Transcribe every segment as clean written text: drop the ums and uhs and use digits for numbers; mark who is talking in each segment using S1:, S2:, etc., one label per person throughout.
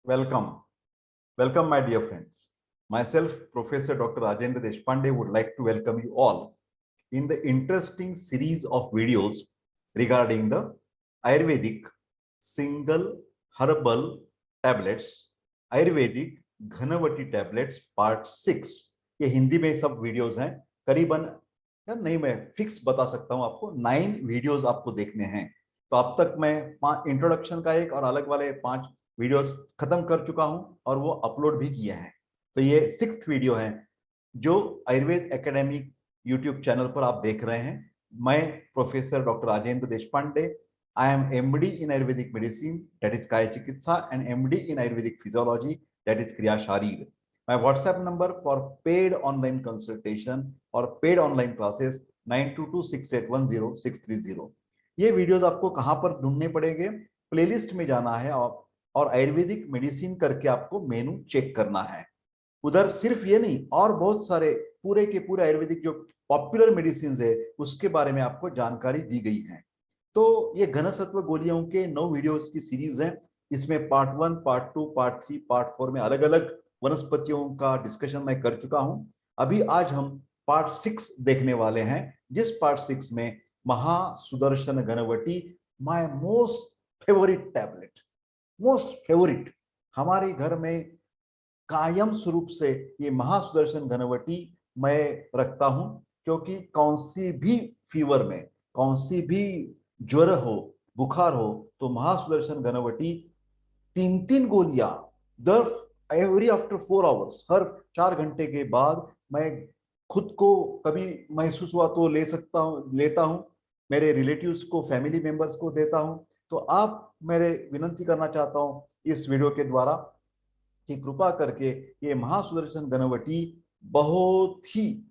S1: Welcome. Welcome, my dear friends. Myself, Professor Dr. Rajendra Deshpande, would like to welcome you all in the interesting series of videos regarding the Ayurvedic single herbal tablets, Ayurvedic Ghanvati tablets part 6. ये हिंदी में सब videos हैं, करीबन यार नहीं मैं fix बता सकता हूं आपको 9 वीडियोस आपको देखने हैं। तो अब तक मैं इंट्रोडक्शन का एक और अलग वाले 5 वीडियोस खत्म कर चुका हूं और वो अपलोड भी किए हैं। तो ये 6th वीडियो है जो आयुर्वेद एकेडमिक यूट्यूब चैनल पर आप देख रहे हैं। मैं professor doctor Rajendra Deshpande, I am MD in Ayurvedic medicine that is काय चिकित्सा and MD in Ayurvedic physiology that is क्रिया शारीर। My WhatsApp number for paid online consultation और paid online classes 9226810630। ये वीडियोस आपको कहां पर ढूंढने पड़ेंगे? प्लेलिस्ट में जाना है और आयुर्वेदिक मेडिसिन करके आपको मेनू चेक करना है। उधर सिर्फ ये नहीं और बहुत सारे पूरे के पूरे आयुर्वेदिक जो पॉपुलर मेडिसिन है उसके बारे में आपको जानकारी दी गई है। तो ये घनसत्व गोलियों के 9 वीडियोस की सीरीज है। इसमें पार्ट 1, पार्ट 2, पार्ट 3, पार्ट 4 में अलग अलग वनस्पतियों का डिस्कशन मैं कर चुका हूं। अभी आज हम पार्ट 6 देखने वाले हैं, जिस पार्ट 6 में Mahasudarshan Ghanvati, my most favourite tablet, most favourite, हमारे घर में कायम स्वरूप से ये महासुदर्शन घनवटी मैं रखता हूं, क्योंकि कौन सी भी फीवर में, कौन सी भी ज्वर हो, बुखार हो, तो महासुदर्शन घनवटी 3 3 गोलियां दर एवरी आफ्टर 4 आवर्स, हर 4 घंटे के बाद मैं खुद को कभी महसूस हुआ तो ले सकता हूं, लेता हूं, मेरे रिलेटिव्स को, फैमिली मेंबर्स को देता हूं। तो आप मेरे विनंती करना चाहता हूं इस वीडियो के द्वारा कि कृपा करके ये महासुदर्शन घनवटी बहुत ही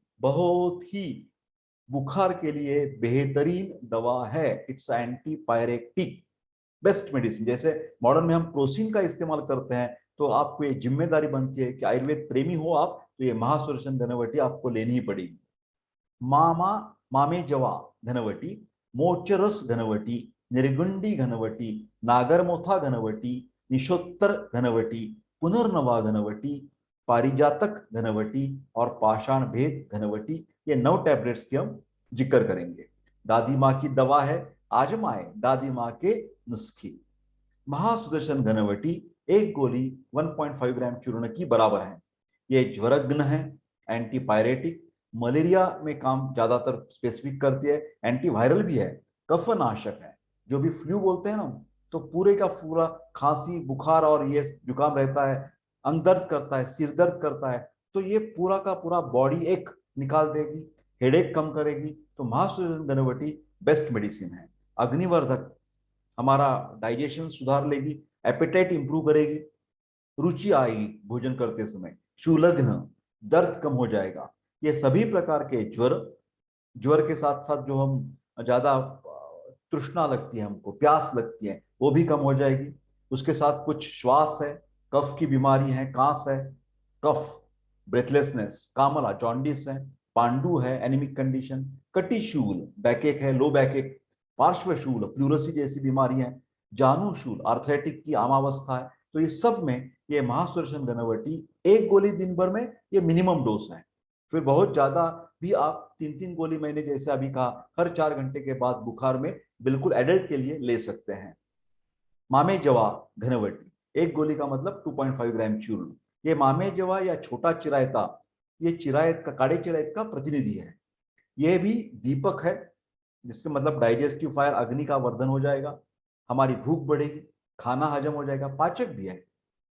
S1: बुखार के लिए बेहतरीन दवा है। It's antipyretic best medicine. जैसे मॉडर्न में हम क्रोसिन का इस्तेमाल करते हैं, तो आपको ये जिम्मेदारी बनती है कि आयुर्वेद प्रेमी हो आप, तो ये महासुदर्शन घनवटी आपको लेनी ही पड़ेगी। मामा मामे जवा घनवटी, मोचरस घनवटी, निर्गुंडी घनवटी, नागरमोथा घनवटी, निशोत्तर घनवटी, पुनर्नवा घनवटी, पारिजातक घनवटी और पाषाण भेद घनवटी, ये 9 टैबलेट्स की हम जिक्र करेंगे। दादी माँ की दवा है, आजमाए दादी माँ के नुस्खे। महासुदर्शन घनवटी एक गोली 1.5 ग्राम चूर्ण की बराबर है। ये ज्वरग्न है, एंटीपायरेटिक, मलेरिया में काम ज्यादातर स्पेसिफिक करती है, एंटीवायरल भी है, कफनाशक है। जो भी फ्लू बोलते हैं ना, तो पूरे का पूरा खांसी, बुखार और ये जुकाम रहता है, अंग दर्द करता है, सिर दर्द करता है, तो ये पूरा का पूरा बॉडी एक निकाल देगी, हेडेक कम करेगी। तो महासुदर्शन घनवटी बेस्ट मेडिसिन है। अग्निवर्धक, हमारा डाइजेशन सुधार लेगी, एपेटाइट इंप्रूव करेगी, रुचि आएगी भोजन करते समय, शूलग्न, दर्द कम हो जाएगा। ये सभी प्रकार के ज्वर, ज्वर के साथ साथ जो हम ज्यादा तृष्णा लगती है, हमको प्यास लगती है, वो भी कम हो जाएगी। उसके साथ कुछ श्वास है, कफ की बीमारी है, कांस है, कफ, ब्रेथलेसनेस, कामला, जॉन्डिस है, पांडु है, एनीमिक कंडीशन, कटिशूल, बैकएक है, लो बैकएक, पार्श्वशूल, प्लूरसी जैसी बीमारी है, जानुशूल, आर्थराइटिक की आमावस्था है। तो इस सब में ये महासुदर्शन घनवटी एक गोली दिन भर में ये मिनिमम डोज है। फिर बहुत ज्यादा भी आप 3 3 गोली, मैंने जैसे अभी कहा, हर 4 घंटे के बाद बुखार में बिल्कुल एडल्ट के लिए ले सकते हैं। मामे जवा घनवटी एक गोली का मतलब 2.5 ग्राम चूर्ण। ये मामे जवा या छोटा चिरायता, ये चिरायत का, काड़े चिरायत का प्रतिनिधि है। ये भी दीपक है, जिससे मतलब डाइजेस्टिव फायर, अग्नि का वर्धन हो जाएगा, हमारी भूख बढ़ेगी, खाना हजम हो जाएगा, पाचक भी है,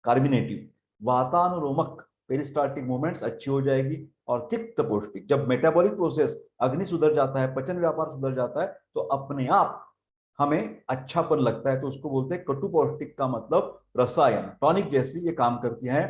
S1: कार्बिनेटिव, वातानुरोमक, पेरिस्टाल्टिक मूवमेंट्स अच्छी हो जाएगी, और तिक्त पौष्टिक। जब मेटाबॉलिक प्रोसेस, अग्नि सुधर जाता है, पचन व्यापार सुधर जाता है, तो अपने आप हमें अच्छापन लगता है। तो उसको बोलते हैं कटु पौष्टिक, का मतलब रसायन, टॉनिक जैसी ये काम करती है,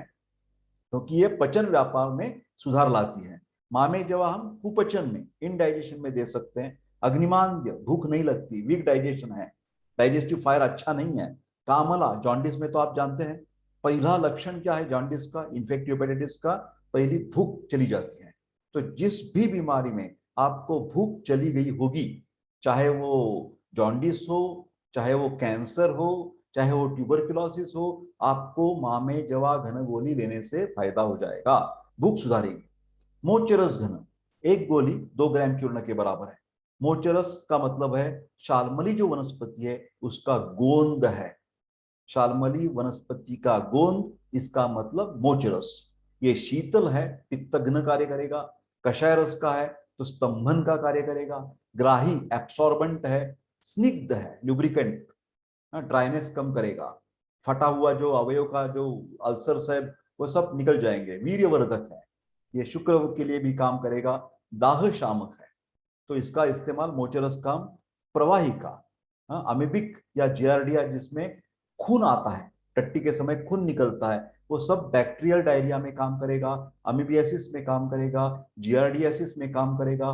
S1: क्योंकि तो ये पचन व्यापार में सुधार लाती है। मामे जवा हम कुपचन में, इनडाइजेशन में दे सकते हैं। अग्निमांद्य, भूख नहीं लगती, वीक डाइजेशन है, डाइजेस्टिव फायर अच्छा नहीं है। कामला, जॉन्डिस में तो आप जानते हैं पहला लक्षण क्या है जॉन्डिस का, इन्फेक्टिव हेपेटाइटिस का, पहली भूख चली जाती है। तो जिस भी बीमारी में आपको भूख चली गई होगी, चाहे वो जॉन्डिस हो, चाहे वो कैंसर हो, चाहे वो ट्यूबरक्लोसिस हो, आपको मामे जवा घन गोली लेने से फायदा हो जाएगा, भूख सुधारेगी। मोचरस घन, एक गोली 2 ग्राम चूर्ण के बराबर है। मोचरस का मतलब है शालमली जो वनस्पति है उसका गोंद है, शालमली वनस्पति का गोंद, इसका मतलब मोचरस। ये शीतल है, पित्तघ्न कार्य करेगा। कषाय रस का है तो स्तंभन का कार्य करेगा। ग्राही, एब्सॉर्बेंट है। स्निग्ध है, लुब्रिकेंट, ड्राइनेस कम करेगा। फटा हुआ जो अवयव का जो अल्सर्स है वो सब निकल जाएंगे। वीर्यवर्धक है, ये शुक्र के लिए भी काम करेगा। दाह शामक है, तो इसका इस्तेमाल मोचरस का प्रवाही का, अमीबिक या जियार्डिया जिसमें खून आता है, टट्टी के समय खून निकलता है, वो सब बैक्टीरियल डायरिया में काम करेगा, अमीबियासिस में काम करेगा, जियार्डियासिस में काम करेगा।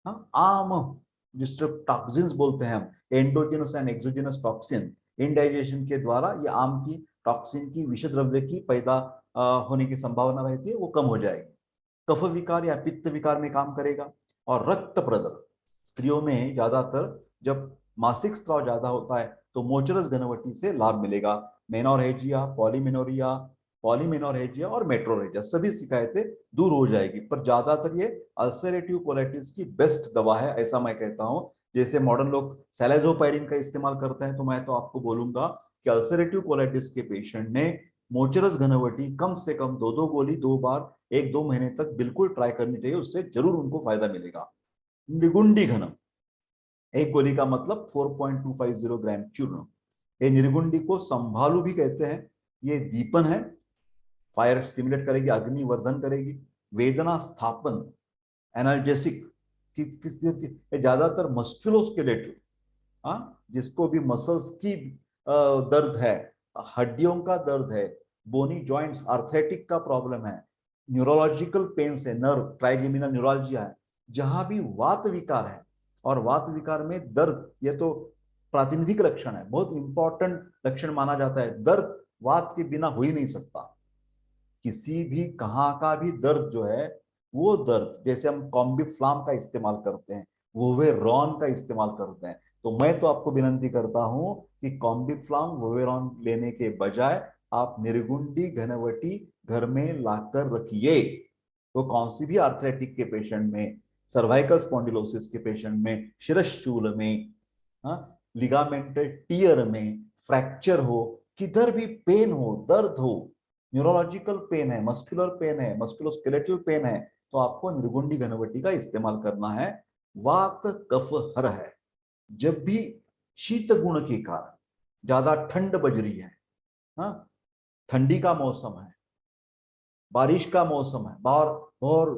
S1: हाँ, आम जिसको टॉक्सिन्स बोलते हैं हम, endogenous and exogenous toxin, indigestion के द्वारा ये आम की टॉक्सिन की, विष द्रव्य की पैदा होने की संभावना रहती है, वो कम हो जाएगी। कफ विकार या पित्त विकार में काम करेगा। और रक्त प्रदर, स्त्रियों में ज्यादातर जब मासिक स्त्राव ज्यादा होता है तो मोचरस घनवटी से लाभ मिलेगा। मेनोरेजिया, पॉलीमेनोरिया, पॉलीमेनोरेजिया और मेट्रोरेजिया सभी शिकायतें दूर हो जाएगी। पर ज्यादातर ये अल्सरेटिव कोलाइटिस की बेस्ट दवा है, ऐसा मैं कहता हूं। जैसे मॉडर्न लोग सैलाजोपायरिन का इस्तेमाल करते हैं, तो मैं तो आपको बोलूंगा कि अल्सरेटिव कोलाइटिस के पेशेंट ने मोचरस घनवटी कम से कम 2 गोली 2 बार 1-2 महीने तक बिल्कुल ट्राई करनी चाहिए, उससे जरूर उनको फायदा मिलेगा। निगुंडी घन, एक गोली का मतलब 4.250 ग्राम चूर्ण। ये निर्गुंडी को संभालू भी कहते हैं। ये दीपन है, फायर स्टिमुलेट करेगी, अग्निवर्धन करेगी, वेदना स्थापन, एनाल्जेसिक, ज्यादातर मस्कुलोस्केलेटल, जिसको भी मसल्स की दर्द है, हड्डियों का दर्द है, बोनी जॉइंट्स, आर्थराइटिक का प्रॉब्लम है, न्यूरोलॉजिकल पेन्स है, नर्व ट्राइजेमिनल न्यूरोलजिया है, जहां भी वात विकार है, और वात विकार में दर्द, ये तो प्रातिनिधिक लक्षण है, बहुत इंपॉर्टेंट लक्षण माना जाता है। दर्द वात के बिना हो ही नहीं सकता। किसी भी कहाँ का भी दर्द जो है, वो दर्द, जैसे हम कॉम्बिफ्लाम का इस्तेमाल करते हैं, वोवेरॉन का इस्तेमाल करते हैं, तो मैं तो आपको विनंती करता हूं कि कॉम्बिफ्लाम वोवेरॉन लेने के बजाय आप निर्गुंडी घनवटी घर में लाकर रखिए। वो कौन सी भी आर्थराइटिक के पेशेंट में, सर्वाइकल स्पॉन्डिलोसिस के पेशेंट में, शिरशूल में, लिगामेंटेड टीयर में, फ्रैक्चर हो, किधर भी पेन हो, दर्द हो, न्यूरोलॉजिकल पेन है, मस्कुलर पेन है, मस्कुलोस्केलेटल पेन है, तो आपको निर्गुंडी घनवटी का इस्तेमाल करना है। वात कफ हर है। जब भी शीत गुण के कारण ज्यादा ठंड बज रही है, हाँ, ठंडी का मौसम है, बारिश का मौसम है, बाहर और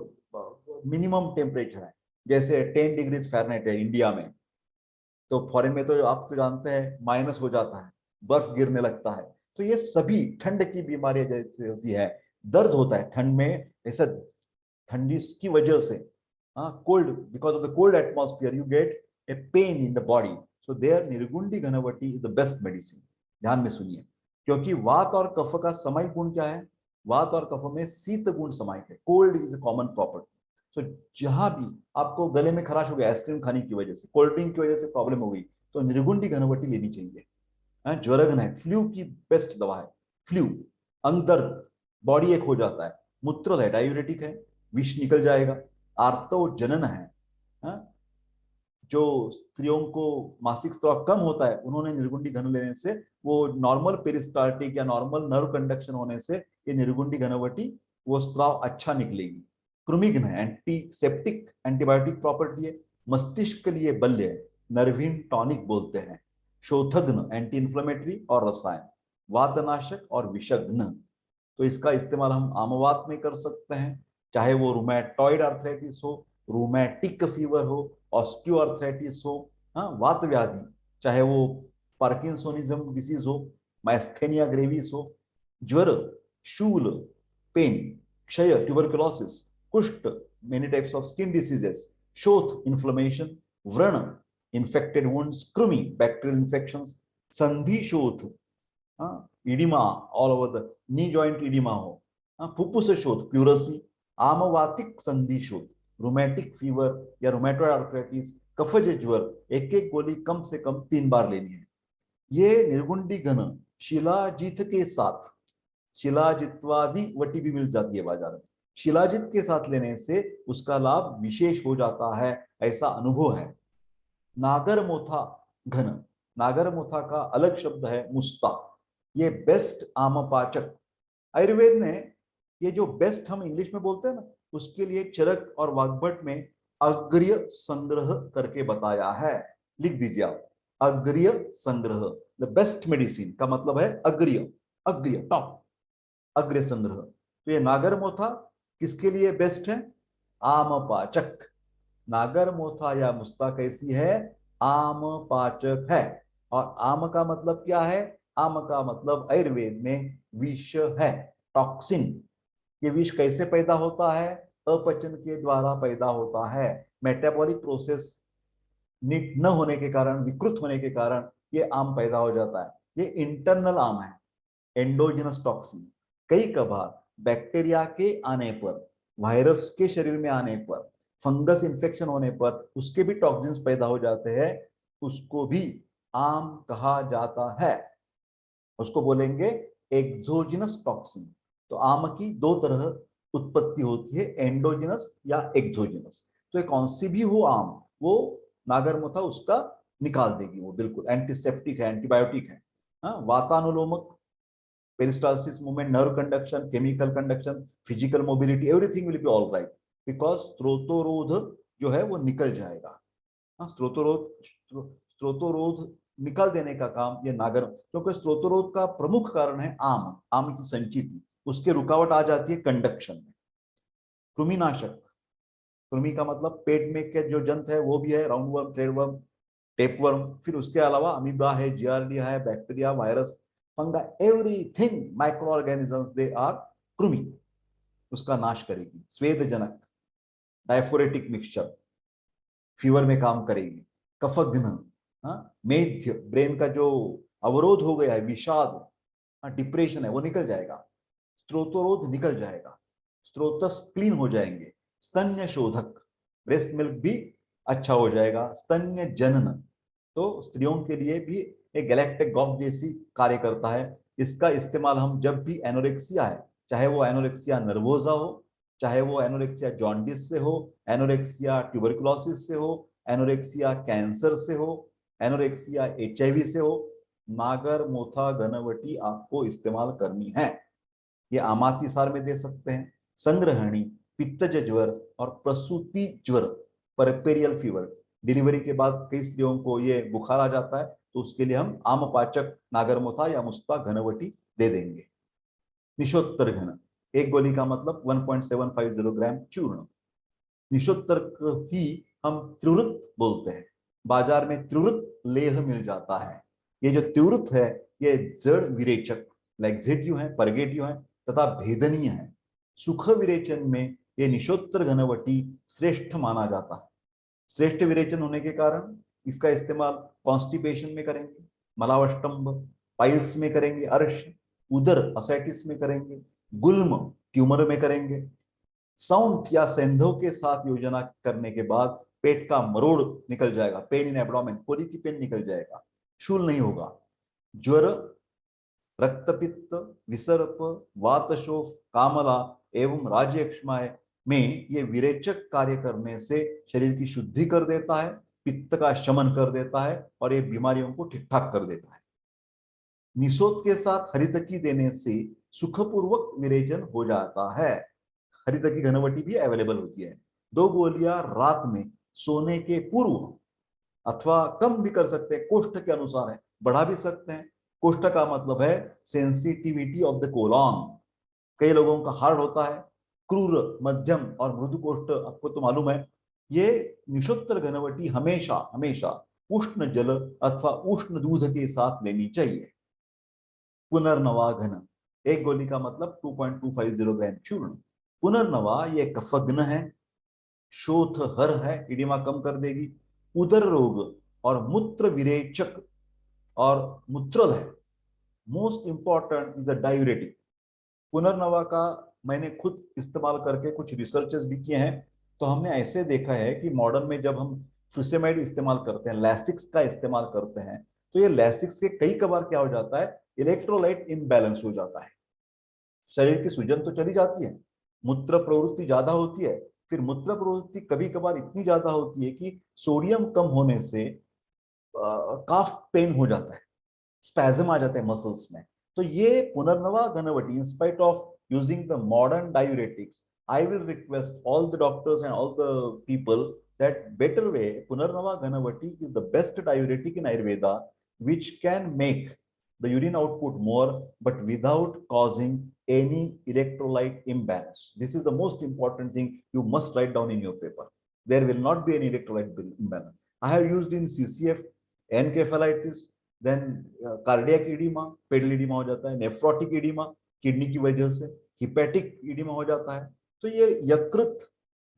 S1: मिनिमम टेम्परेचर है, जैसे 10 डिग्री फ़ारेनहाइट है इंडिया में, तो फॉरेन में तो आप तो जानते हैं माइनस हो जाता है, बर्फ गिरने लगता है। तो ये सभी ठंड की बीमारियां जैसे होती है, दर्द होता है ठंड में, ऐसा ठंडी की वजह से, cold, because of the cold atmosphere you get a pain in the body. So there Nirgundi Ghanvati is the best medicine. ध्यान में सुनिए, क्योंकि वात और कफ का समायिक गुण क्या है? वात और कफ में शीत गुण समायिक है, cold is a common property. तो जहां भी आपको गले में खराश हो गया आइसक्रीम खाने की वजह से, कोल्ड ड्रिंक की वजह से प्रॉब्लम हो गई, तो निर्गुंडी घनवटी लेनी चाहिए। ज्वरगन है, फ्लू की बेस्ट दवा है। फ्लू, अंग दर्द, बॉडी एक हो जाता है, मूत्र है, डायूरेटिक है, विष निकल जाएगा। आर्तव जनन है, जो स्त्रियों को मासिक स्त्राव कम होता है, उन्होंने निर्गुंडी घन लेने से वो नॉर्मल पेरिस्टाल्टिक या नॉर्मल नर्व कंडक्शन होने से ये निर्गुंडी घनवटी, वो स्त्राव अच्छा निकलेगी। कृमिघ्न है, एंटीसेप्टिक, एंटीबायोटिक प्रॉपर्टी है, मस्तिष्क के लिए बल्य है, नर्वीन टॉनिक बोलते हैं। शोथघ्न, एंटी इंफ्लेमेटरी और रसायन, वातनाशक और विषघ्न। तो इसका इस्तेमाल हम आमवात में कर सकते हैं, चाहे वो रूमेटॉइड आर्थराइटिस हो, रूमेटिक फीवर हो, ऑस्टियोआर्थराइटिस हो, हाँ, वात व्याधि, चाहे वो पार्किंसोनिज्म डिसीज हो, माइस्थेनिया ग्रेविस हो, ज्वर, शूल, पेन, क्षय, ट्यूबरकुलोसिस, कुष्ठ, many types of skin diseases, शोथ, इन्फ्लेमेशन, व्रण, infected wounds, कृमि, bacterial infections, संधि शोथ, oedema all over the knee joint oedema हो, फुफ्फुस शोथ, प्लूरसी, आमवातिक संधि शोथ, रोमैटिक फीवर या रोमैटॉइड आर्थराइटिस, कफज ज्वर, एक एक गोली कम से कम 3 बार लेनी है। ये निर्गुंडी घन शिलाजित के साथ, शिलाजित्वादि वटी भी मिल जाती है बाजार में, शिलाजित के साथ लेने से उसका लाभ विशेष हो जाता है, ऐसा अनुभव है। नागरमोथा घन, नागरमोथा का अलग शब्द है मुस्ता, ये बेस्ट आमपाचक। आयुर्वेद ने ये जो बेस्ट हम इंग्लिश में बोलते हैं ना, उसके लिए चरक और वाग्भट में अग्र्य संग्रह करके बताया है। लिख दीजिए आप, अग्र्य संग्रह। द बेस्ट मेडिसिन का मतलब है अग्र्य, अग्र्य टॉप, अग्र्य संग्रह। तो ये नागरमोथा किसके लिए बेस्ट है? आमपाचक। नागरमोथा या मुस्ता कैसी है? आम पाचक है। और आम का मतलब क्या है? आम का मतलब आयुर्वेद में विष है, टॉक्सिन। ये विष कैसे पैदा होता है? अपचन के द्वारा पैदा होता है। मेटाबॉलिक प्रोसेस नीट न होने के कारण, विकृत होने के कारण ये आम पैदा हो जाता है। ये इंटरनल आम है, एंडोजिनस टॉक्सिन। कई कभार बैक्टीरिया के आने पर, वायरस के शरीर में आने पर, फंगस इंफेक्शन होने पर उसके भी टॉक्सिन्स पैदा हो जाते हैं, उसको भी आम कहा जाता है। उसको बोलेंगे एक्सोजिनस टॉक्सिन। तो आम की दो तरह उत्पत्ति होती है, एंडोजिनस या एक्सोजिनस। तो ये कौन सी भी हो आम, वो नागरमोथा उसका निकाल देगी, वो बिल्कुल एंटीसेप्टिक है, एंटीबायोटिक है। हाँ, वातानुलोमक, peristalsis movement, nerve conduction, chemical conduction, physical mobility, everything will be all right, because स्त्रोतोरोध जो है वो निकल जाएगा। हाँ, स्त्रोतोरोध निकाल देने का काम ये नागर, क्योंकि स्त्रोतोरोध का प्रमुख कारण है आम, आम की संचिति, उसके रुकावट आ जाती है कंडक्शन में। कृमिनाशक, कृमि का मतलब पेट में के जो जंत है वो भी है, round worm, thread worm, tapeworm, फिर उसके अलावा अमीबा है, जियार्डिया है, bacteria, virus, fungi, everything micro organisms, they are कृमि, उसका नाश करेगी। स्वेदजनक, डायफोरेटिक मिक्सचर, फीवर में काम करेगी। कफघ्न, मेध्य, ब्रेन का जो अवरोध हो गया है, विषाद, डिप्रेशन है, वो निकल जाएगा। स्त्रोतोरोध निकल जाएगा, स्त्रोतस क्लीन हो जाएंगे। स्तन्य शोधक, ब्रेस्ट मिल्क भी अच्छा हो जाएगा। स्तन्य जनन, तो स्त्रियों के लिए भी एक गैलेक्टिक गॉफ जैसी कार्य करता है। इसका इस्तेमाल हम जब भी एनोरेक्सिया है, चाहे वो एनोरेक्सिया नर्वोजा हो, चाहे वो एनोरेक्सिया जॉन्डिस से हो, एनोरेक्सिया ट्यूबरकुलोसिस से हो, एनोरेक्सिया कैंसर से हो, एनोरेक्सिया एचआईवी से हो, नागर मोथा घनवटी आपको इस्तेमाल करनी है। ये आमाती सार में दे सकते हैं। संग्रहणी, पित्तज ज्वर और प्रसूति ज्वर, परपेरियल फीवर, डिलीवरी के बाद कई स्त्रियों को ये बुखार आ जाता है, तो उसके लिए हम आमपाचक नागरमोथा या मुस्ता घनवटी दे देंगे। निशोत्तर घन, एक गोली का मतलब 1.750 ग्राम चूर्ण। निशोत्तर ही हम त्रिवृत बोलते हैं, बाजार में त्रिवृत लेह मिल जाता है। ये जो त्रिवृत है ये जड़ विरेचक, लैक्सेटिव है, परगेटिव है तथा भेदनीय है। सुख विरेचन में ये निशोत्तर घनवटी श्रेष्ठ माना जाता है। श्रेष्ठ विरेचन होने के कारण इसका इस्तेमाल कॉन्स्टिपेशन में करेंगे, मलावष्टम्भ, पाइल्स में करेंगे, अर्श, उदर असाइटिस में करेंगे, गुल्म ट्यूमर में करेंगे। सौंठ या सेंधव के साथ योजना करने के बाद पेट का मरोड़ निकल जाएगा, पेन इन एब्डोमेन, कोली की पेन निकल जाएगा, शूल नहीं होगा। ज्वर, रक्तपित्त, विसर्प, वातशोफ, कामला एवं राज्यक्षमाय में ये विरेचक कार्य करने से शरीर की शुद्धि कर देता है, पित्त का शमन कर देता है और ये बीमारियों को ठीक ठाक कर देता है। निशोत के साथ हरितकी देने से सुखपूर्वक विरेचन हो जाता है। हरितकी घनवटी भी अवेलेबल होती है। 2 गोलियां रात में सोने के पूर्व, अथवा कम भी कर सकते हैं, कोष्ठ के अनुसार है, बढ़ा भी सकते हैं। कोष्ठ का मतलब है सेंसिटिविटी ऑफ द कोलॉन। कई लोगों का हार्ड होता है, क्रूर, मध्यम और मृदु कोष्ठ, आपको तो मालूम है। ये निशोत्तर घनवटी हमेशा हमेशा उष्ण जल अथवा उष्ण दूध के साथ लेनी चाहिए। पुनर्नवा घन, एक गोली का मतलब 2.250 ग्राम चूर्ण। पुनर्नवा ये कफघ्न है, शोथ हर है, इडिमा कम कर देगी, उदर रोग और मूत्र विरेचक और मूत्रल है। Most important is a diuretic. पुनर्नवा का मैंने खुद इस्तेमाल करके कुछ रिसर्चेस भी किए हैं, तो हमने ऐसे देखा है कि मॉडर्न में जब हम फुसेमाइड इस्तेमाल करते हैं, लैसिक्स का इस्तेमाल करते हैं, तो ये लैसिक्स के कई कबार क्या हो जाता है, इलेक्ट्रोलाइट इम्बैलेंस हो जाता है, शरीर की सूजन तो चली जाती है, मूत्र प्रवृत्ति ज्यादा होती है, फिर मूत्र प्रवृत्ति कभी कभार इतनी ज्यादा होती है कि सोडियम कम होने से काफ पेन हो जाता है, स्पैज्म आ जाते हैं मसल्स में। तो ये Punarnava Ghanvati, in spite of using the modern diuretics, I will request all the doctors and all the people that better way Punarnava Ghanavati is the best diuretic in Ayurveda, which can make the urine output more but without causing any electrolyte imbalance. This is the most important thing you must write down in your paper. There will not be any electrolyte imbalance. I have used in CCF, encephalitis, then cardiac edema, pedal edema हो जाता है, nephrotic edema kidney की वजह से, hepatic edema हो जाता है। तो ये यकृत,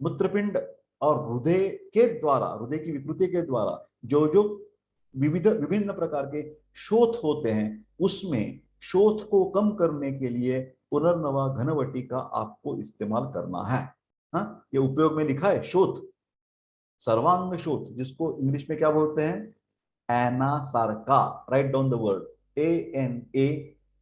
S1: मूत्रपिंड और हृदय के द्वारा, हृदय की विकृति के द्वारा जो जो विभिन्न प्रकार के शोथ होते हैं, उसमें शोथ को कम करने के लिए पुनर्नवा घनवटी का आपको इस्तेमाल करना है। हाँ, ये उपयोग में लिखा है शोथ, सर्वांग शोथ, जिसको इंग्लिश में क्या बोलते हैं, anasarca. Write down the word,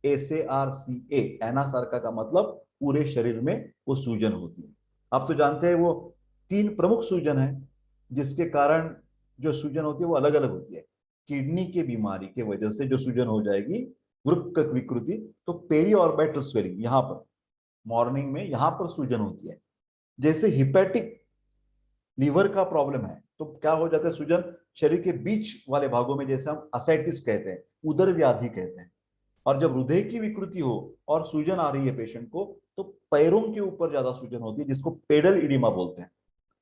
S1: ANASARCA, anasarca का मतलब पूरे शरीर में वो सूजन होती है। आप तो जानते हैं वो 3 प्रमुख सूजन है जिसके कारण जो सूजन होती है वो अलग अलग होती है। किडनी के बीमारी के वजह से जो सूजन हो जाएगी, वृक्क विकृति, तो पेरी ऑर्बिटल स्वेलिंग, यहाँ पर मॉर्निंग में यहाँ पर सूजन होती है। जैसे हिपैटिक लीवर का प्रॉब्लम है तो क्या हो जाता है, सूजन शरीर के बीच वाले भागों में, जैसे हम असाइटिस कहते हैं, उदर व्याधि कहते हैं। और जब हृदय की विकृति हो और सूजन आ रही है पेशेंट को, तो पैरों के ऊपर ज्यादा सूजन होती है, जिसको पेडल इडिमा बोलते हैं।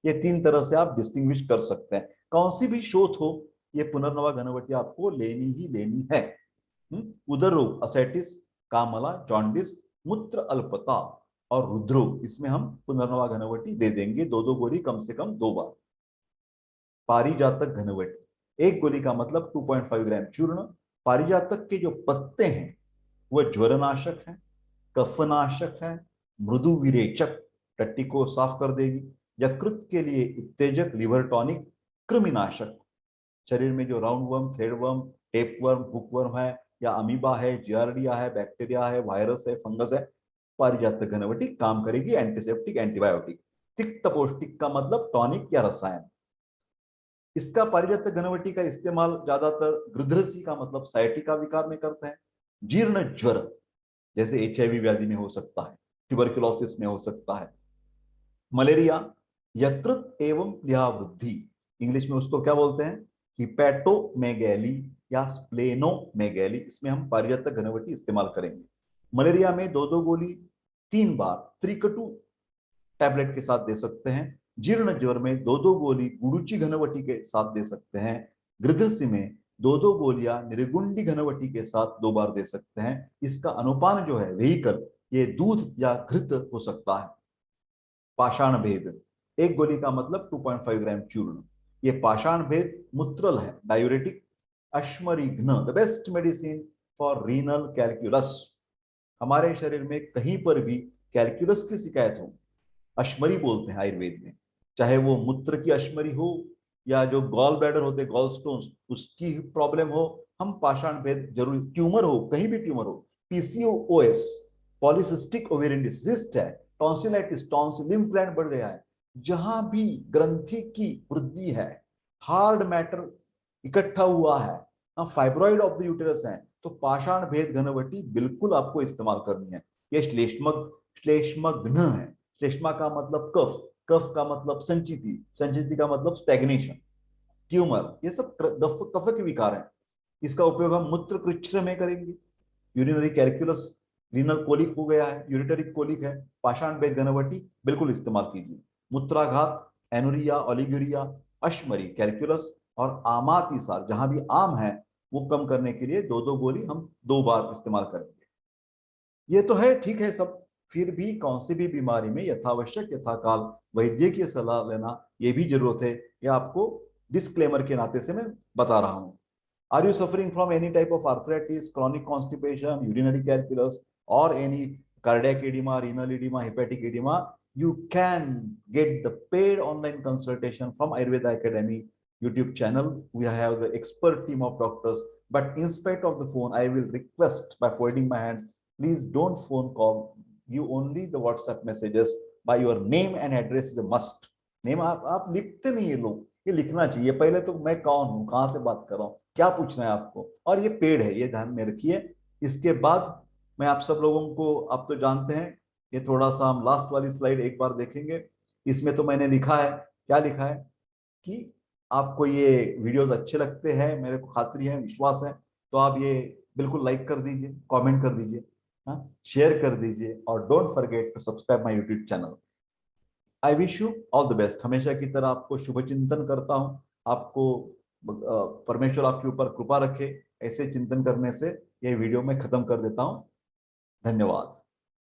S1: ये 3 तरह से आप डिस्टिंग्विश कर सकते हैं। कौन सी भी शोथ हो, ये पुनर्नवा घनवटी आपको लेनी ही लेनी है। उदर रोग, असाइटिस, कामला, जॉन्डिस, मूत्र अल्पता और रुद्रोग, इसमें हम पुनर्नवा घनवटी दे देंगे 2-2 गोली कम से कम 2 बार। पारिजातक घनवटी, 1 गोली का मतलब 2.5 ग्राम चूर्ण। पारिजातक के जो पत्ते हैं वह ज्वरनाशक है, कफनाशक है, मृदु विरेचक, टट्टी को साफ कर देगी, यकृत के लिए उत्तेजक, लिवर टॉनिक, कृमिनाशक, शरीर में जो round worm, thread worm, tape worm, hook worm है, या अमीबा है, जियार्डिया है, बैक्टीरिया है, वायरस है, फंगस है, पारिजातक घनवटी काम करेगी। Antiseptic, antibiotic. तिक्त पौष्टिक का मतलब टॉनिक या रसायन। इसका पारिजातक घनवटी का इस्तेमाल ज्यादातर गृध्रसी का मतलब साइटिका विकार में करते हैं। जीर्ण ज्वर, जैसे HIV व्याधि में हो सकता है, ट्यूबरकुलोसिस में हो सकता है, मलेरिया, यकृत एवं प्लीहा वृद्धि, इंग्लिश में उसको क्या बोलते हैं, हिपैटोमेगैली या स्प्लेनोमेगैली, इसमें हम पारिजातक घनवटी इस्तेमाल करेंगे। मलेरिया में 2-2 गोली 3 बार त्रिकटु टैबलेट के साथ दे सकते हैं। जीर्ण ज्वर में 2-2 गोली गुडुचि घनवटी के साथ दे सकते हैं। गृध्रसी में 2-2 गोलियां निर्गुंडी घनवटी के साथ 2 बार दे सकते हैं। इसका अनुपान जो है वेहिकल, ये दूध या घृत हो सकता है। पाषाण भेद, 1 गोली का मतलब 2.5 ग्राम चूर्ण। ये पाषाण भेद मूत्रल है, डायूरेटिक। अश्मरिघ्न, the best medicine for renal calculus. हमारे शरीर में कहीं पर भी कैलकुलस की शिकायत हो, अश्मरी बोलते हैं आयुर्वेद में, चाहे वो मूत्र की अश्मरी हो या जो गॉल ब्लैडर होते, गॉल स्टोन्स, उसकी प्रॉब्लम हो, हम पाषाण भेद जरूर, ट्यूमर हो, कहीं भी ट्यूमर हो, PCOS, पॉलिसिस्टिक ओवेरियन डिसीज है, टॉन्सिलाइटिस, टॉन्सिल, लिम्फ ग्लैंड बढ़ गया है, जहां भी ग्रंथि की वृद्धि है, हार्ड मैटर इकट्ठा हुआ है, फाइब्रॉइड ऑफ द यूटेरस है, तो पाषाण भेद घनवटी बिल्कुल आपको इस्तेमाल करनी है। ये श्लेष्मग्न है। श्लेष्मा का मतलब कफ, कफ का मतलब संचिति, संचिति का मतलब स्टैग्नेशन, ट्यूमर, ये सब कफ के विकार हैं। इसका उपयोग हम मूत्र कृच्छ्र में करेंगे। यूरिनरी कैलकुलस, रीनल कोलिक हो गया है, यूरिटरी कोलिक है, पाषाण भेद घनवटी बिल्कुल इस्तेमाल कीजिए। मूत्राघात, एनुरिया, ओलिगुरिया, अश्मरी, कैलकुलस और आमातिसार, जहां भी आम है, वो कम करने के लिए 2-2 गोली हम 2 बार इस्तेमाल करेंगे। ये तो है, ठीक है सब, फिर भी कौन सी भी बीमारी में यथावश्यक यथाकाल वैद्य की सलाह लेना ये भी जरूरत है। ये आपको डिस्क्लेमर के नाते से मैं बता रहा हूं। Are you suffering from any type of arthritis, chronic constipation, urinary calculus, or any cardiac edema, renal edema, hepatic edema? You can get the paid online consultation from Ayurveda Academy YouTube channel. We have the expert team of doctors But in spite of the phone, I will request by folding my hands, please don't phone call, you only the WhatsApp messages by your name and address is a must. Name आप लिखते नहीं, ये लोग, ये लिखना चाहिए पहले तो, मैं कौन हूँ, कहाँ से बात कर रहा हूँ, क्या पूछना है आपको, और ये पेड है, ये ध्यान में रखिए। इसके बाद मैं आप सब लोगों को, आप तो जानते हैं, ये थोड़ा सा हम लास्ट वाली स्लाइड एक बार देखेंगे। इसमें तो मैंने लिखा है, क्या लिखा है कि आपको ये वीडियोस अच्छे लगते हैं, मेरे को खात्री है, विश्वास है, तो आप ये बिल्कुल लाइक कर दीजिए, कमेंट कर दीजिए, हाँ, शेयर कर दीजिए, और don't forget to subscribe my YouTube channel. I wish you all the best. हमेशा की तरह आपको शुभ चिंतन करता हूँ। आपको परमेश्वर आपके ऊपर कृपा रखे। ऐसे चिंतन करने से ये वीडियो मैं खत्म कर देता हूँ। धन्यवाद।